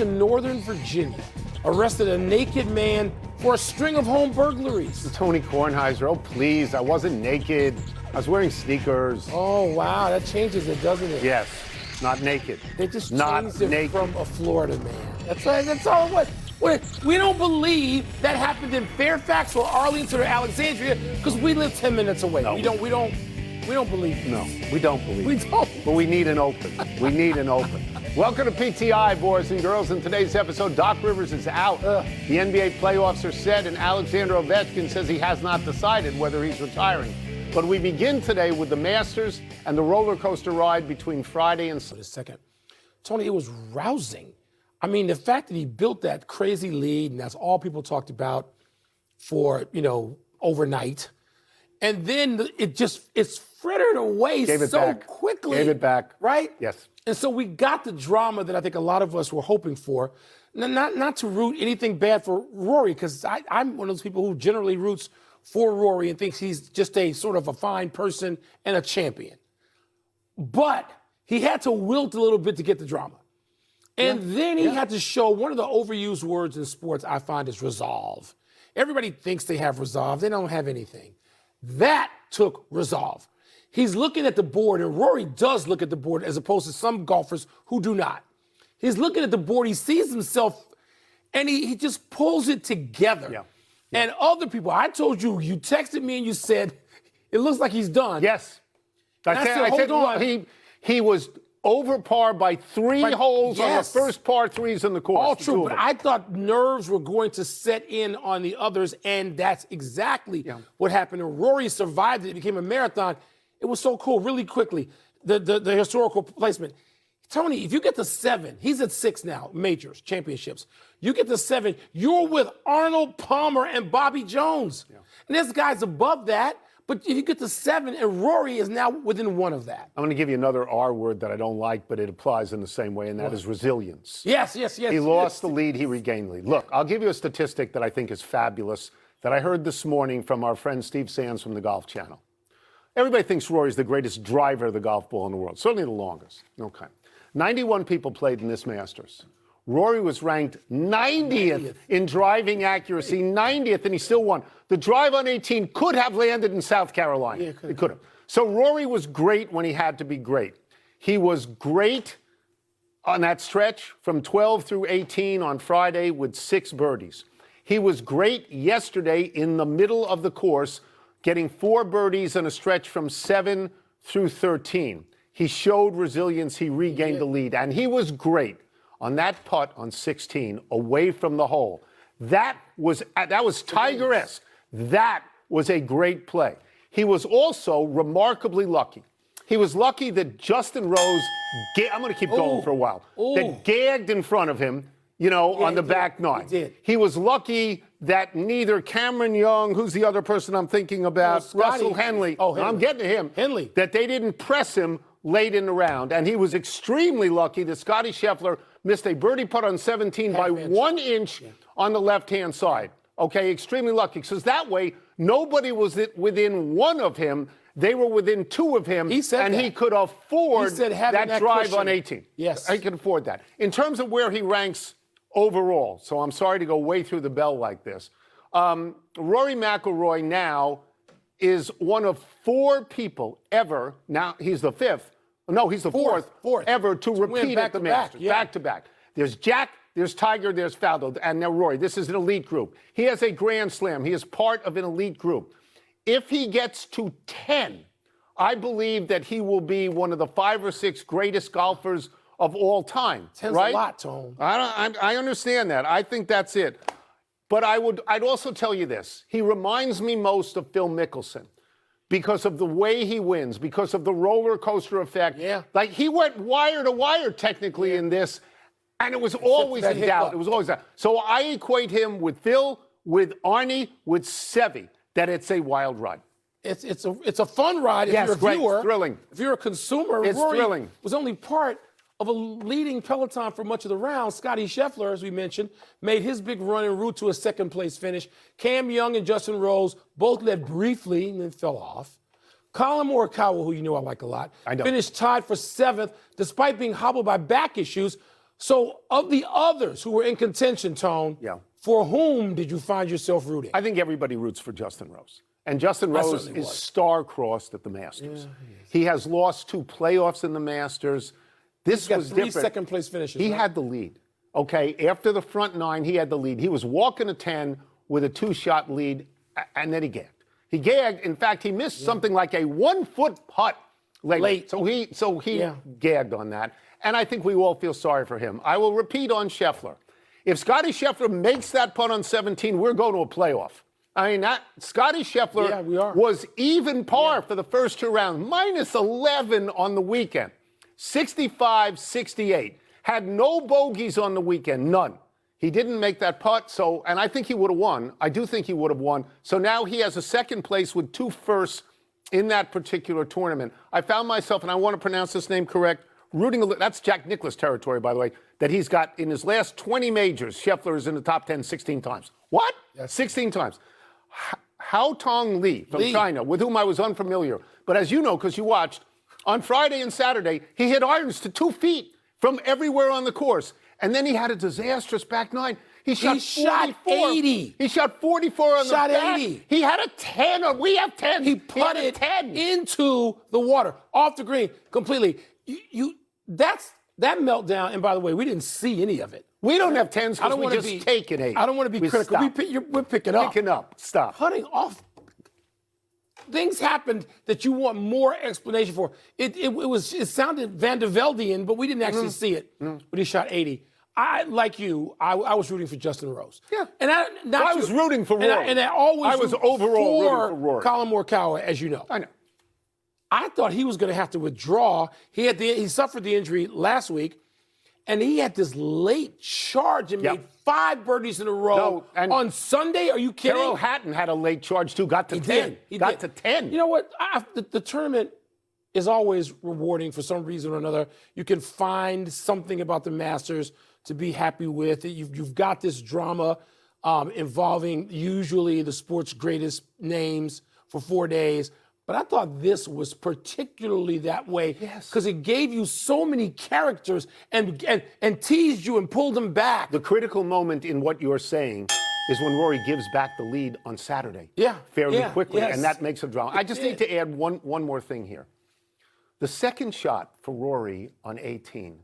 in Northern Virginia arrested a naked man for a string of home burglaries. Tony Kornheiser, oh please, I wasn't naked. I was wearing sneakers. Oh, wow, that changes it, doesn't it? Yes, not naked. They just not changed it naked. from a Florida man. That's right, that's all it was. We don't believe that happened in Fairfax or Arlington or Alexandria because we live 10 minutes away. No. We don't believe it. No, we don't believe We it. don't. But we need an open. We need an open. Welcome to PTI, boys and girls. In today's episode, Doc Rivers is out. The NBA playoffs are set, and Alexander Ovechkin says he has not decided whether he's retiring. But we begin today with the Masters and the roller coaster ride between Friday and Sunday. Second, Tony, it was rousing. I mean, the fact that he built that crazy lead, and that's all people talked about for, overnight. And then it's frittered away so quickly. Gave it back. Right? Yes. And so we got the drama that I think a lot of us were hoping for. Not to root anything bad for Rory, because I'm one of those people who generally roots for Rory and thinks he's just a sort of a fine person and a champion. But he had to wilt a little bit to get the drama. And then he had to show one of the overused words in sports I find is resolve. Everybody thinks they have resolve. They don't have anything. That took resolve. He's looking at the board, and Rory does look at the board as opposed to some golfers who do not. He's looking at the board, he sees himself, and he just pulls it together. Yeah. And other people, I told you, you texted me and you said, it looks like he's done. Yes. I said, hold on. He was over par by three holes on the first par threes in the course. All true, but I thought nerves were going to set in on the others, and that's exactly what happened. And Rory survived it. It became a marathon. It was so cool, really quickly, the historical placement. Tony, if you get to 7, he's at 6 now, majors, championships. You get to 7, you're with Arnold Palmer and Bobby Jones. Yeah. And this guy's above that. But if you get to 7, and Rory is now within 1 of that. I'm going to give you another R word that I don't like, but it applies in the same way, and that is resilience. Yes. He lost the lead, he regained the lead. Look, I'll give you a statistic that I think is fabulous that I heard this morning from our friend Steve Sands from the Golf Channel. Everybody thinks Rory's the greatest driver of the golf ball in the world, certainly the longest. Okay. 91 people played in this Masters. Rory was ranked 90th in driving accuracy, 90th, and he still won. The drive on 18 could have landed in South Carolina. Yeah, it could have. So Rory was great when he had to be great. He was great on that stretch from 12 through 18 on Friday with 6 birdies. He was great yesterday in the middle of the course, getting 4 birdies in a stretch from 7 through 13. He showed resilience. He regained the lead, and he was great on that putt on 16 away from the hole. That was Tiger-esque. That was a great play. He was also remarkably lucky. He was lucky that Justin Rose, I'm going to keep going for a while, that gagged in front of him, on the back 9. He was lucky that neither Cameron Young, who's the other person I'm thinking about, Russell Henley, I'm getting to him, that they didn't press him late in the round. And he was extremely lucky that Scottie Scheffler missed a birdie putt on 17 by 1 inch on the left-hand side. Okay, extremely lucky. Because that way, nobody was within 1 of him. They were within 2 of him. He could afford that drive cushion on 18. Yes. He could afford that. In terms of where he ranks overall, so I'm sorry to go way through the bell like this, Rory McIlroy now is one of 4 people ever, now he's the 5th, no, he's the fourth ever to repeat at the Masters, back to back. There's Jack, there's Tiger, there's Faldo, and now Rory. This is an elite group. He has a Grand Slam. He is part of an elite group. If he gets to 10, I believe that he will be one of the 5 or 6 greatest golfers of all time. 10's right? a lot, Tone. I understand that. I think that's it. But I'd also tell you this. He reminds me most of Phil Mickelson because of the way he wins, because of the roller coaster effect. Yeah. Like he went wire to wire technically in this, and it was always in doubt. It was always that. So I equate him with Phil, with Arnie, with Seve, that it's a wild ride. It's a fun ride if you're a viewer. It's thrilling. If you're a consumer, it's Rory thrilling. Was only part of a leading peloton for much of the round. Scottie Scheffler, as we mentioned, made his big run en route to a second-place finish. Cam Young and Justin Rose both led briefly and then fell off. Colin Morikawa, who you know I like a lot, finished tied for 7th despite being hobbled by back issues. So, of the others who were in contention, Tone, Yeah. for whom did you find yourself rooting? I think everybody roots for Justin Rose. And Justin I Rose certainly is was. star-crossed at the Masters. He has lost 2 playoffs in the Masters. This He's got was 3 different. second-place finishes. He right? had the lead. Okay, after the front 9, he had the lead. He was walking to 10 with a 2-shot lead, and then he gagged. He gagged. In fact, he missed something like a 1-foot putt late. So he gagged on that. And I think we all feel sorry for him. I will repeat on Scheffler. If Scotty Scheffler makes that putt on 17, we're going to a playoff. I mean, Scotty Scheffler we are. was even par for the first 2 rounds, minus 11 on the weekend, 65, 68. Had no bogeys on the weekend, none. He didn't make that putt, and I think he would have won. I do think he would have won. So now he has a second place with 2 firsts in that particular tournament. I found myself, and I want to pronounce this name correct, rooting, that's Jack Nicklaus territory, by the way, that he's got in his last 20 majors, Scheffler is in the top 10 16 times. What? Yes. 16 times. Hao Tong Li from China, with whom I was unfamiliar. But as you know, because you watched, on Friday and Saturday, he hit irons to 2 feet from everywhere on the course. And then he had a disastrous back 9. He shot 80. He shot 44 on the back. 80. He had a 10. We have 10. He putted 10 into the water, off the green, completely. That's that meltdown. And by the way, we didn't see any of it. We don't have 10s because we just take an 8. I don't want to be critical. We're picking up. Picking up. Stop. Putting off. Things happened that you want more explanation for. It sounded Van de Veldian, but we didn't actually see it. But he shot 80. I was rooting for Justin Rose. Yeah. And I was rooting for Rory. And I always I was overall rooting for Rory. Colin Morikawa, as you know. I know. I thought he was going to have to withdraw. He suffered the injury last week, and he had this late charge and made 5 birdies in a row on Sunday. Are you kidding? Carol Hatton had a late charge too. Got to 10. He got did. to 10. You know what? The tournament is always rewarding for some reason or another. You can find something about the Masters to be happy with. You've got this drama involving usually the sport's greatest names for 4 days. But I thought this was particularly that way because it gave you so many characters and teased you and pulled them back. The critical moment in what you're saying is when Rory gives back the lead on Saturday. Fairly quickly, and that makes a drama. I just need to add one more thing here. The second shot for Rory on 18,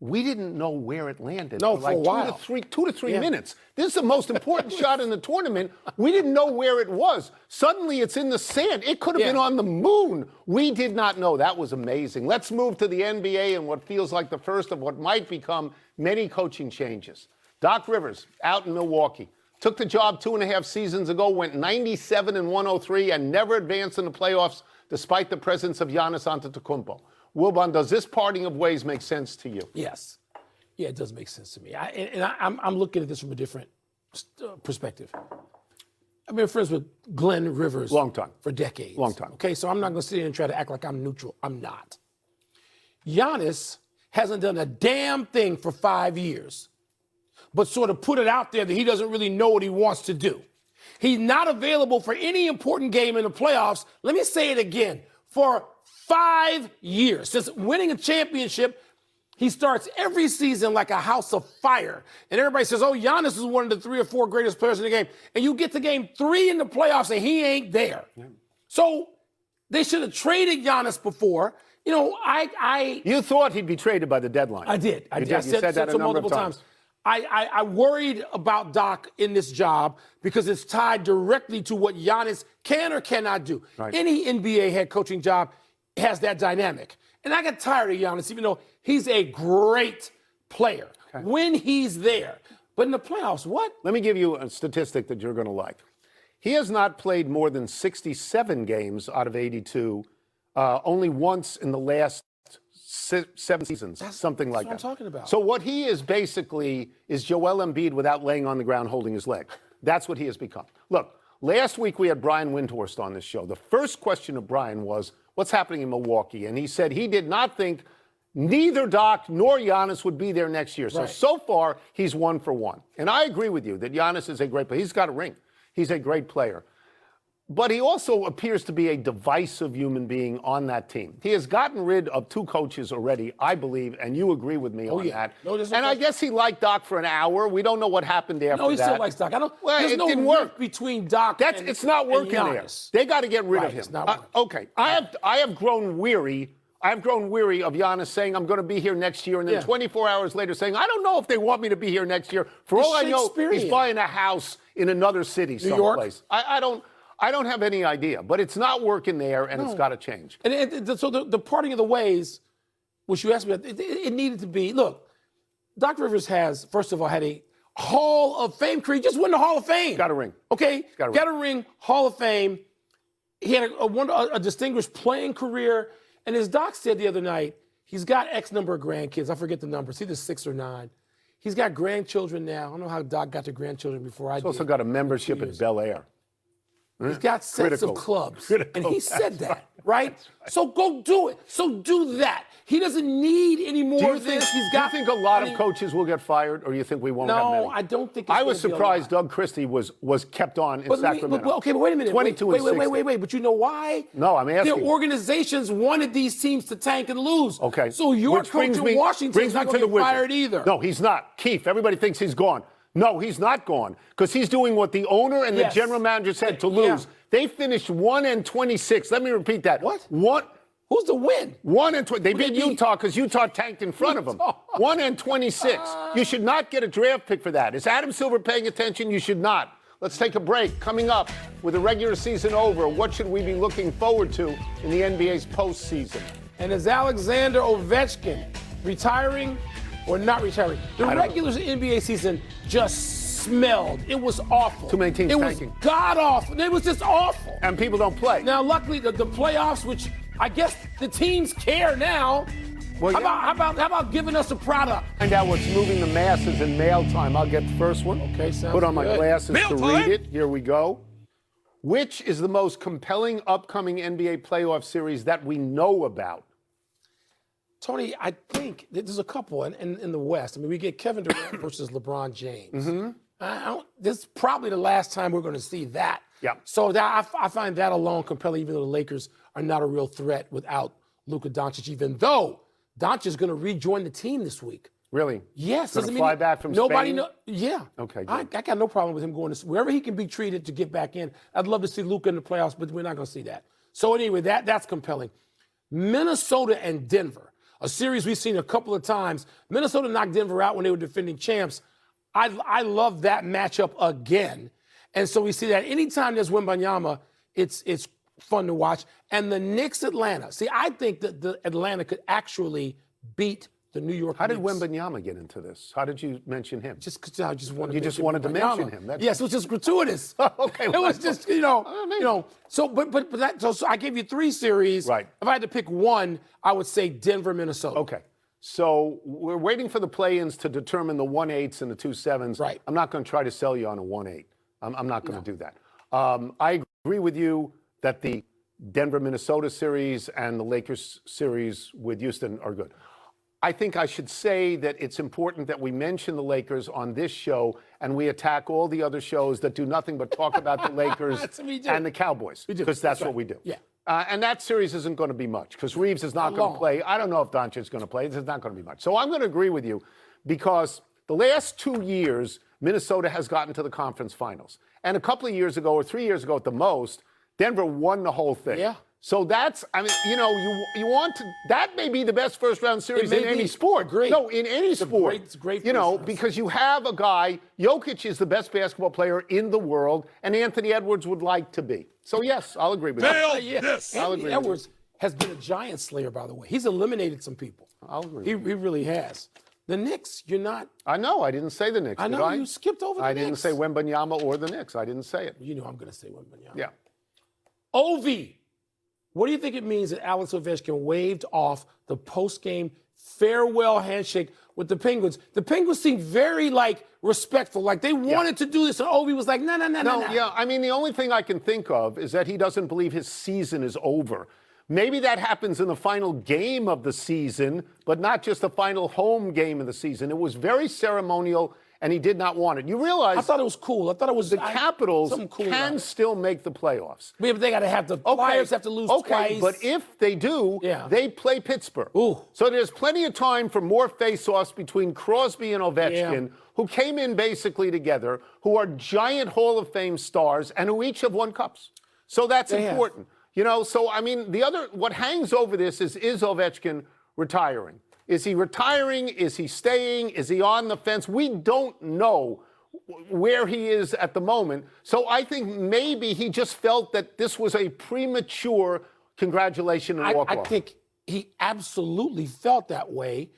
we didn't know where it landed for like a while. 2 to 3 minutes. This is the most important shot in the tournament. We didn't know where it was. Suddenly it's in the sand. It could have been on the moon. We did not know. That was amazing. Let's move to the NBA and what feels like the first of what might become many coaching changes. Doc Rivers out in Milwaukee. Took the job 2.5 seasons ago, went 97-103 and never advanced in the playoffs despite the presence of Giannis Antetokounmpo. Wilbon, does this parting of ways make sense to you? Yes. Yeah, it does make sense to me. I'm looking at this from a different perspective. I've been friends with Glenn Rivers long time for decades. Long time. Okay, so I'm not going to sit here and try to act like I'm neutral. I'm not. Giannis hasn't done a damn thing for 5 years, but sort of put it out there that he doesn't really know what he wants to do. He's not available for any important game in the playoffs. Let me say it again. For 5 years, since winning a championship, he starts every season like a house of fire. And everybody says, oh, Giannis is one of the 3 or 4 greatest players in the game. And you get to game 3 in the playoffs and he ain't there. Yeah. So they should have traded Giannis before. You know, You thought he'd be traded by the deadline. I did. I said that a number of times. I worried about Doc in this job because it's tied directly to what Giannis can or cannot do. Right. Any NBA head coaching job has that dynamic. And I got tired of Giannis, even though he's a great player when he's there. But in the playoffs, what? Let me give you a statistic that you're going to like. He has not played more than 67 games out of 82, only once in the last 7 seasons, something like that. That's what I'm talking about. So what he is basically is Joel Embiid without laying on the ground holding his leg. That's what he has become. Look, last week we had Brian Windhorst on this show. The first question of Brian was, what's happening in Milwaukee? And he said he did not think neither Doc nor Giannis would be there next year. So far, he's 1 for 1. And I agree with you that Giannis is a great player. He's got a ring. He's a great player. But he also appears to be a divisive human being on that team. He has gotten rid of 2 coaches already, I believe, and you agree with me on that. No, and I guess he liked Doc for an hour. We don't know what happened after that. No, he still likes Doc. There's no didn't work between Doc It's not working there. They got to get rid of him. It's not okay, I have grown weary. I've grown weary of Giannis saying, I'm going to be here next year, and then 24 hours later saying, I don't know if they want me to be here next year. For all I know, he's buying a house in another city someplace. I don't have any idea, but it's not working there, and it's got to change. And so the parting of the ways, which you asked me, it needed to be, look, Doc Rivers has, first of all, had a Hall of Fame career. He just won the Hall of Fame. Got a ring. Okay? Got a ring, Hall of Fame. He had a distinguished playing career. And as Doc said the other night, he's got X number of grandkids. I forget the number. It's either 6 or 9. He's got grandchildren now. I don't know how Doc got to grandchildren before I did. He's also got a membership at Bel Air. He's got sets of clubs. And he said that, right? So go do it. So do that. He doesn't need any more of this. Do you think a lot of coaches will get fired, or you think we won't have many? No, I don't think I was surprised Doug Christie was kept on in Sacramento. But wait a minute. 22 and 60. Wait. But you know why? No, I'm asking. Their organizations wanted these teams to tank and lose. Okay. So your coach in Washington is not going to get fired either. No, he's not. Keith, everybody thinks he's gone. No, he's not gone, because he's doing what the owner and the general manager said to lose. They finished 1-26. Let me repeat that. What? Who's the win? 1-20. They beat Utah because Utah tanked in front of them. 1-26. You should not get a draft pick for that. Is Adam Silver paying attention? You should not. Let's take a break. Coming up, with the regular season over, what should we be looking forward to in the NBA's postseason? And is Alexander Ovechkin retiring or not retiring? The regular NBA season just smelled. It was awful. Too many teams tanking. It was god-awful. It was just awful. And people don't play. Now, luckily, the playoffs, which I guess the teams care now. Well, how about giving us a product? Find out what's moving the masses in mail time. I'll get the first one. Okay, sounds Put on my glasses mail to time. read it. Here we go. Which is the most compelling upcoming NBA playoff series that we know about? Tony, I think there's a couple in the West. I mean, we get Kevin Durant versus LeBron James. This is probably the last time we're going to see that. Yeah. So I find that alone compelling, even though the Lakers are not a real threat without Luka Doncic, even though Doncic is going to rejoin the team this week. Really? Yes. Going to fly back from Spain? Yeah. Okay, I got no problem with him going to wherever he can be treated to get back in. I'd love to see Luka in the playoffs, but we're not going to see that. So anyway, that's compelling. Minnesota and Denver, a series we've seen a couple of times. Minnesota knocked Denver out when they were defending champs. I love that matchup again. And so we see that anytime there's Wembanyama, it's fun to watch. And the Knicks Atlanta. See, I think that the Atlanta could actually beat the New York Knicks. How did Wembanyama get into this? How did you mention him? Just because I just wanted. You just wanted to mention him. Yes, it was just gratuitous. Okay, it was just So, but so I gave you 3 series. Right. If I had to pick one, I would say Denver, Minnesota. Okay. So we're waiting for the play-ins to determine the 1-8s and the 2-7s. Right. I'm not going to try to sell you on a 1-8. I'm not going to do that. I agree with you that the Denver-Minnesota series and the Lakers series with Houston are good. I think I should say that it's important that we mention the Lakers on this show and we attack all the other shows that do nothing but talk about the Lakers and the Cowboys. Because that's what we do. Yeah. And that series isn't going to be much because Reeves is not going to play. I don't know if Doncic is going to play. It's not going to be much. So I'm going to agree with you because the last 2 years, Minnesota has gotten to the conference finals. And a couple of years ago, or 3 years ago at the most, Denver won the whole thing. Yeah. So that's, I mean, you want to, that may be the best first round series in any sport. Great. No, in any sport. It's great because you have a guy, Jokic is the best basketball player in the world, and Anthony Edwards would like to be. So yes, I'll agree with that. Yes. Anthony Edwards has been a giant slayer, by the way. He's eliminated some people. I'll agree. He really has. The Knicks, you're not. I know. I didn't say the Knicks. I know you skipped over the Knicks. I didn't say Wembanyama or the Knicks. I didn't say it. You know I'm going to say Wembanyama. Yeah. Ovi. What do you think it means that Alex Ovechkin waved off the post-game farewell handshake with the Penguins? The Penguins seemed very, respectful. Like, they wanted to do this, and Ovi was like, no. Yeah, I mean, the only thing I can think of is that he doesn't believe his season is over. Maybe that happens in the final game of the season, but not just the final home game of the season. It was very ceremonial, and he did not want it. You realize I thought it was cool. I thought it was the Capitals something cool can about it. still make the playoffs. But they got to have the Flyers have to lose twice. But if they do, they play Pittsburgh. Ooh. So there's plenty of time for more face-offs between Crosby and Ovechkin, who came in basically together, who are giant Hall of Fame stars, and who each have won cups. So that's important. You know, so I mean, what hangs over this is Ovechkin retiring? Is he retiring? Is he staying? Is he on the fence? We don't know where he is at the moment. So I think maybe he just felt that this was a premature congratulation and walk-off. I think he absolutely felt that way.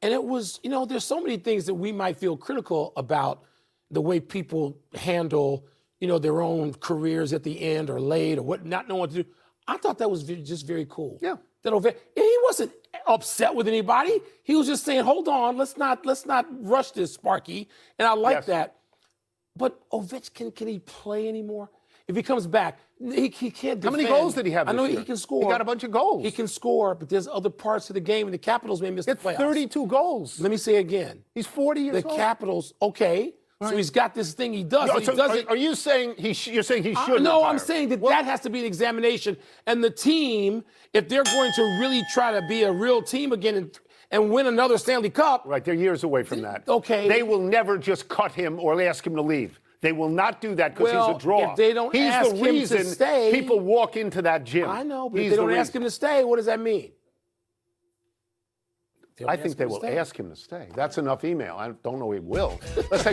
And it was, you know, there's so many things that we might feel critical about the way people handle, you know, their own careers at the end or late or what, not knowing what to do. I thought that was just very cool. Yeah. He wasn't upset with anybody. He was just saying, hold on, let's not rush this, Sparky. And I like that. But Ovechkin, can he play anymore? If he comes back, he can't defend. How many goals did he have this year? I know he can score. He got a bunch of goals. He can score, but there's other parts of the game, and the Capitals may miss the playoffs. 32 goals. Let me say again. He's 40 years old. The Capitals, okay. Right. So he's got this thing he does. Are you saying you're saying he should? No, retire? I'm saying that has to be an examination. And the team, if they're going to really try to be a real team again and win another Stanley Cup. Right, they're years away from that. Okay. They will never just cut him or ask him to leave. They will not do that because he's a draw. If they don't ask him to stay, people walk into that gym. I know, but if they don't ask him to stay, what does that mean? I think they will ask him to stay. That's enough email. I don't know he will. Let's take